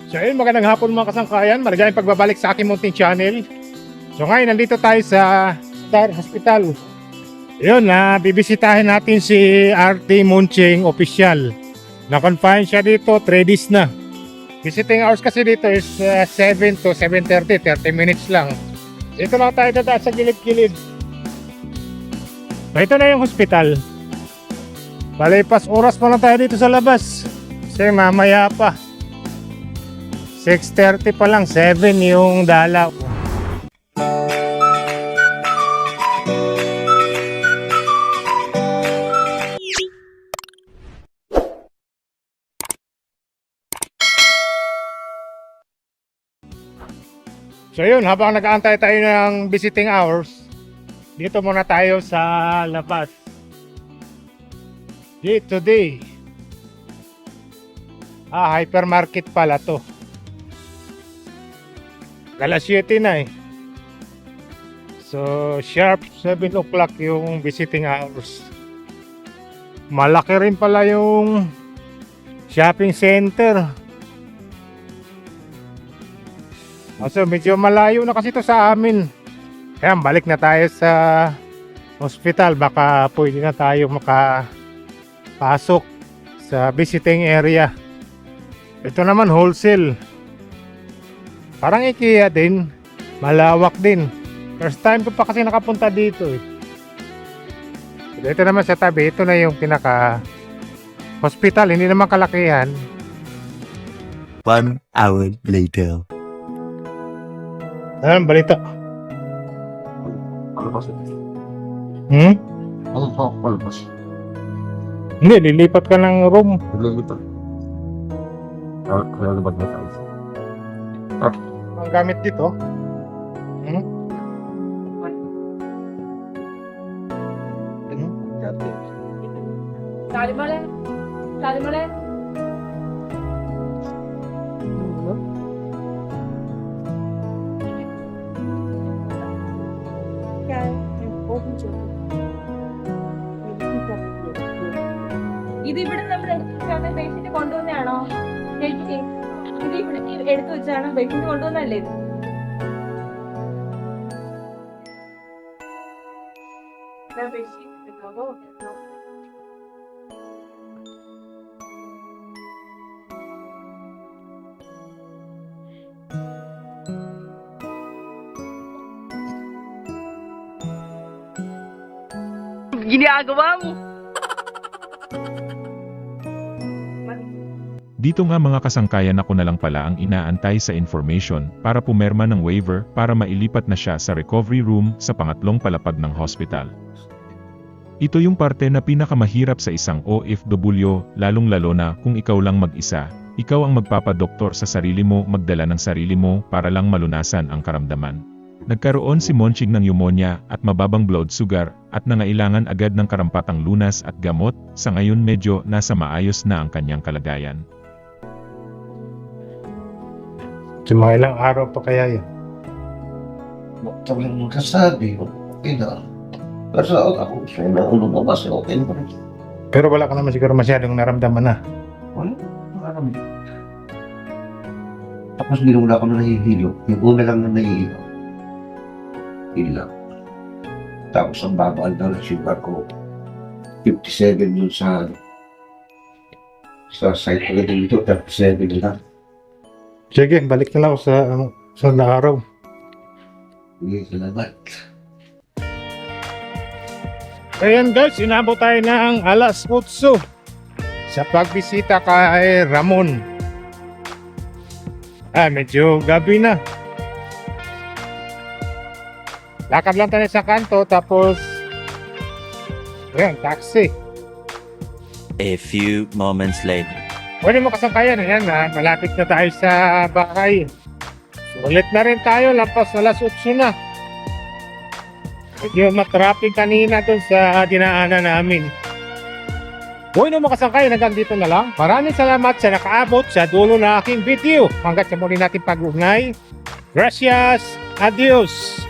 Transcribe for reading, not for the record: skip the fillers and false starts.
So ayun, magandang hapon mga kasangkayan. Maligayang pagbabalik sa aking munting channel. So ngayon, nandito tayo sa Star Hospital. Yun, bibisitahin natin si RT Munching Official. Na-confine siya dito, 3 days na. Visiting hours kasi dito is 7 to 7:30, 30 minutes lang. Dito lang tayo dadaan sa gilid-gilid. So ito na yung hospital. Palipas oras pa lang tayo dito sa labas. Kasi mamaya pa. 6:30 pa lang, 7 yung dalaw. So yun, habang nag-aantay tayo ng visiting hours, dito muna tayo sa labas. Today. Hypermarket pala to. Alas 7 na eh. So, sharp 7 o'clock yung visiting hours. Malaki rin pala yung shopping center. So, medyo malayo na kasi ito sa amin. Kaya balik na tayo sa hospital. Baka pwede na tayo makapasok sa visiting area. Ito naman wholesale. Parang IKEA din. Malawak din. First time ko pa kasi nakapunta dito eh. Ito naman sa tabi. Ito na yung pinaka hospital. Hindi naman kalakihan. 1 hour later. Balita. Palabas. Ano pa palabas? Hindi, lilipat ka ng room. Lilipat. Kaya lumad na tayo. Ang gamit dito. Sali mo lang. Sali mo lang. ഇത് ഇവിടെ നമ്മൾ എടുത്ത് ബേസിന് കൊണ്ടുവന്നാണോ ചേച്ചി? ഇത് ഇവിടെ എടുത്തു വെച്ചാണ് ബേസിന് കൊണ്ടുവന്നല്ലേ ഇത്? Ginagawa mo. Dito nga mga kasangkayan, ako na lang pala ang inaantay sa information para pumerma ng waiver para mailipat na siya sa recovery room sa pangatlong palapag ng hospital. Ito yung parte na pinakamahirap sa isang OFW, lalong-lalo na kung ikaw lang mag-isa. Ikaw ang magpapadoktor sa sarili mo, magdala ng sarili mo para lang malunasan ang karamdaman. Nagkaroon si Monching ng pneumonia at mababang blood sugar at nangailangan agad ng karampatang lunas at gamot. Sa ngayon medyo nasa maayos na ang kanyang kalagayan. So, mga ilang araw pa kaya yun? Doktor yung magkasabi, okay na. Kasi ako gusto na lumabas, okay na. Pero wala ka naman siguro masyadong naramdaman na. Wala, marami. Tapos hindi wala ako na nahihilo. Yung una lang na nahihilo. Yun lang. Tapos ang babaan na sugar ko. 57 yun sa site ko na dito, 37 lang. Sige, balik na lang ako sa araw. Hindi, salamat. Ayan guys, inabot tayo ng alas 8 sa pagbisita kay Ramon. Medyo gabi na. Lakad lang tayo sa kanto, tapos ayan, taxi. A few moments later. Pwede mo kasangkayan, ayan malapit na tayo sa bahay. Ulit na rin tayo, lampas alas 8 na. Medyo matraffic kanina dun sa dinaanan namin. Bueno mga kasangkayan, hanggang dito na lang. Maraming salamat sa nakaabot sa dulo na aking video. Hanggang sa muli natin pag-ugnay. Gracias, adios.